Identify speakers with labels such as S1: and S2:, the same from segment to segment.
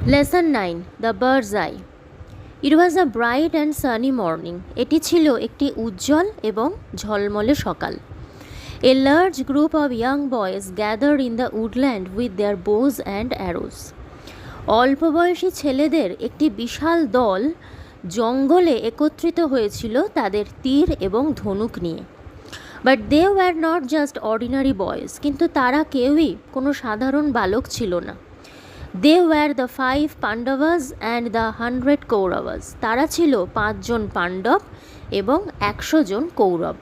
S1: Lesson 9, The Bird's Eye. It was a bright and sunny morning. এটি ছিল একটি উজ্জ্বল এবং ঝলমলে সকাল। A large group of young boys gathered in the woodland with their bows and arrows. অল্প বয়সী ছেলেদের একটি বিশাল দল জঙ্গলে একত্রিত হয়েছিল তাদের তীর এবং ধনুক নিয়ে। But they were not just ordinary boys. কিন্তু তারা কেউই কোনো সাধারণ বালক ছিল না। They were the 5 Pandavas and the 100 Kauravas. তারা ছিল 5 জন পাণ্ডব এবং 100 জন Kaurava.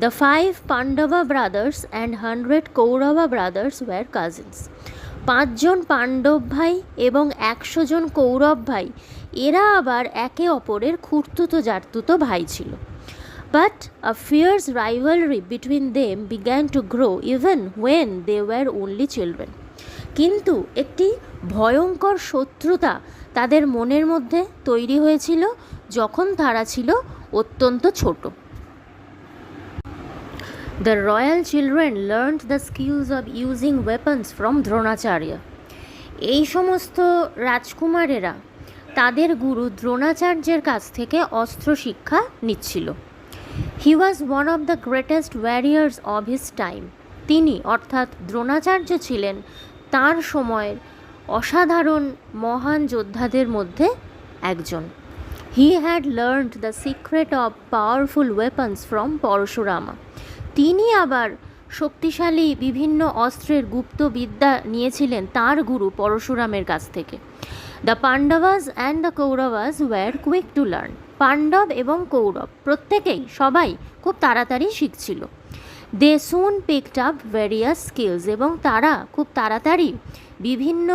S1: The 5 Pandava brothers and 100 Kaurava brothers were cousins. 5 জন পাণ্ডব ভাই এবং 100 জন কৌরব ভাই এরা আবার একে অপরের খুড়তুতো জারতুতো ভাই ছিল। But a fierce rivalry between them began to grow even when they were only children. কিন্তু একটি ভয়ঙ্কর শত্রুতা তাদের মনের মধ্যে তৈরি হয়েছিল যখন তারা ছিল অত্যন্ত ছোট। The royal children learned the skills of using weapons from Dronacharya. এই সমস্ত রাজকুমারেরা তাদের গুরু দ্রোণাচার্যের কাছ থেকে অস্ত্র শিক্ষা নিচ্ছিল। He was one of the greatest warriors of his time. তিনি অর্থাৎ দ্রোণাচার্য ছিলেন তার সময়ের অসাধারণ মহান যোদ্ধাদের মধ্যে একজন। He had learned the secret of powerful weapons from Parashurama. তিনি আবার শক্তিশালী বিভিন্ন অস্ত্রের গুপ্ত বিদ্যা নিয়েছিলেন তার গুরু পরশুরামের কাছ থেকে। The Pandavas and the Kauravas were quick to learn. Pandava এবং কৌরব প্রত্যেকেই সবাই খুব তাড়াতাড়ি শিখছিল। They soon picked up various skills. এবং তারা খুব তাড়াতাড়ি বিভিন্ন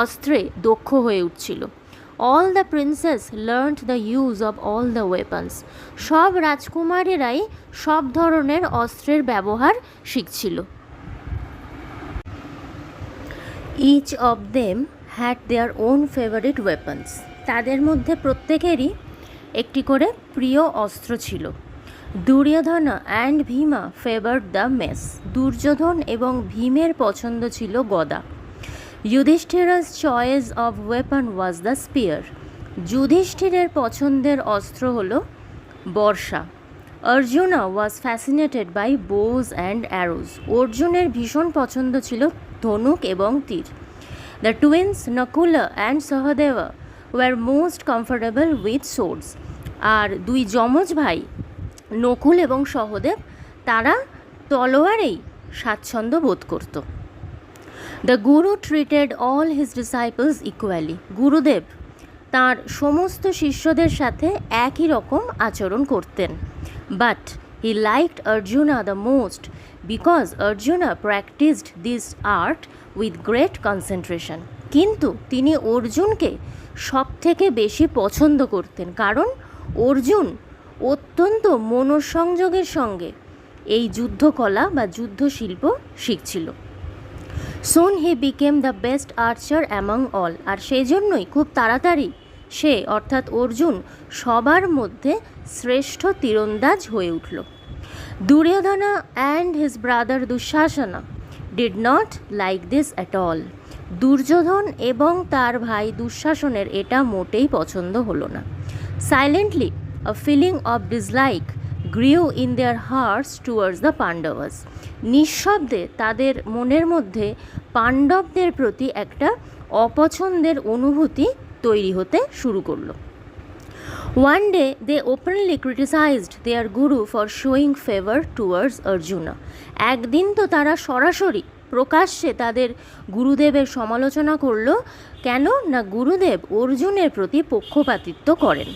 S1: অস্ত্রে দক্ষ হয়ে উঠছিল। All the princes learned the use of all the weapons. সব রাজকুমারেরাই সব ধরনের অস্ত্রের ব্যবহার শিখছিল। Each of them had their own favorite weapons. তাদের মধ্যে প্রত্যেকেরই একটি করে প্রিয় অস্ত্র ছিল। Duryodhan and Bhima favoured the mace. Duryodhan এবং ভীমের পছন্দ ছিল গদা। Yudhishthira's choice of weapon was the spear. যুধিষ্ঠিরের পছন্দের অস্ত্র হল বর্ষা। Arjuna was fascinated by bows and arrows. অর্জুনের ভীষণ পছন্দ ছিল ধনুক এবং তীর। The twins Nakula and Sahadeva were most comfortable with swords. আর দুই যমজ ভাই নকুল এবং সহদেব তারা তলোয়ারেই স্বাচ্ছন্দ্য বোধ করত। The Guru treated all his disciples equally. গুরুদেব তাঁর সমস্ত শিষ্যদের সাথে একই রকম আচরণ করতেন। But he liked Arjuna the most because Arjuna practised this art with great concentration. কিন্তু তিনি অর্জুনকে সব থেকে বেশি পছন্দ করতেন কারণ অর্জুন অত্যন্ত মনোসংযোগের সঙ্গে এই যুদ্ধকলা বা যুদ্ধশিল্প শিখছিল। Soon he became the best archer among all. আর সেই জন্যই খুব তাড়াতাড়ি সে অর্থাৎ অর্জুন সবার মধ্যে শ্রেষ্ঠ তীরন্দাজ হয়ে উঠল। Duryodhana and his brother Dushasana did not like this at all. Duryodhan এবং তার ভাই দুঃশাসনের এটা মোটেই পছন্দ হলো না। Silently a feeling of dislike grew in their hearts towards the Pandavas. নিঃশব্দে তাদের মনের মধ্যে পাণ্ডবদের প্রতি একটা অপছন্দের অনুভূতি তৈরি হতে শুরু করলো। One day they openly criticized their guru for showing favor towards Arjuna. একদিন তো তারা সরাসরি প্রকাশ্যে তাদের গুরুদেবের সমালোচনা করলো। কেন না গুরুদেব অর্জুনের প্রতি পক্ষপাতিত্ব করেন।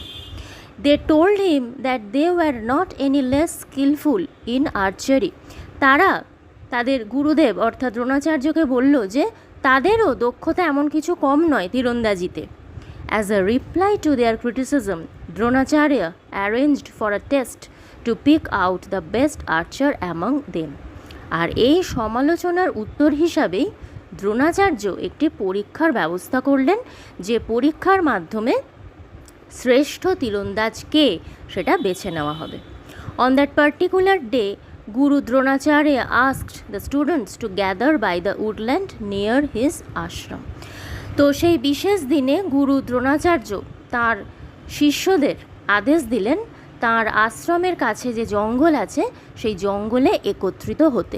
S1: They told him that they were not any less skillful in archery. তারা তাদের গুরুদেব অর্থাৎ দ্রোণাচার্যকে বলল যে তাদেরও দক্ষতা এমন কিছু কম নয় তীরন্দাজিতে। As a reply to their criticism, Dronacharya arranged for a test to pick out the best archer among them. আর এই সমালোচনার উত্তর হিসাবেই দ্রোণাচার্য একটি পরীক্ষার ব্যবস্থা করলেন, যে পরীক্ষার মাধ্যমে শ্রেষ্ঠ তীরন্দাজ কে সেটা বেছে নেওয়া হবে। On that particular day, Guru Dronacharya asked the students to gather by the woodland near his ashram. তো সেই বিশেষ দিনে গুরু দ্রোণাচার্য তার শিষ্যদের আদেশ দিলেন তার আশ্রমের কাছে যে জঙ্গল আছে সেই জঙ্গলে একত্রিত হতে।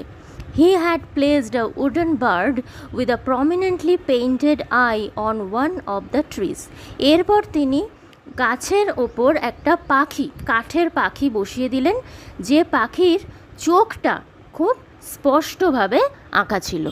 S1: He had placed a wooden bird with a prominently painted eye on one of the trees. এরপর তিনি গাছের ওপর একটা পাখি, কাঠের পাখি বসিয়ে দিলেন, যে পাখির চোখটা খুব স্পষ্টভাবে আঁকা ছিল।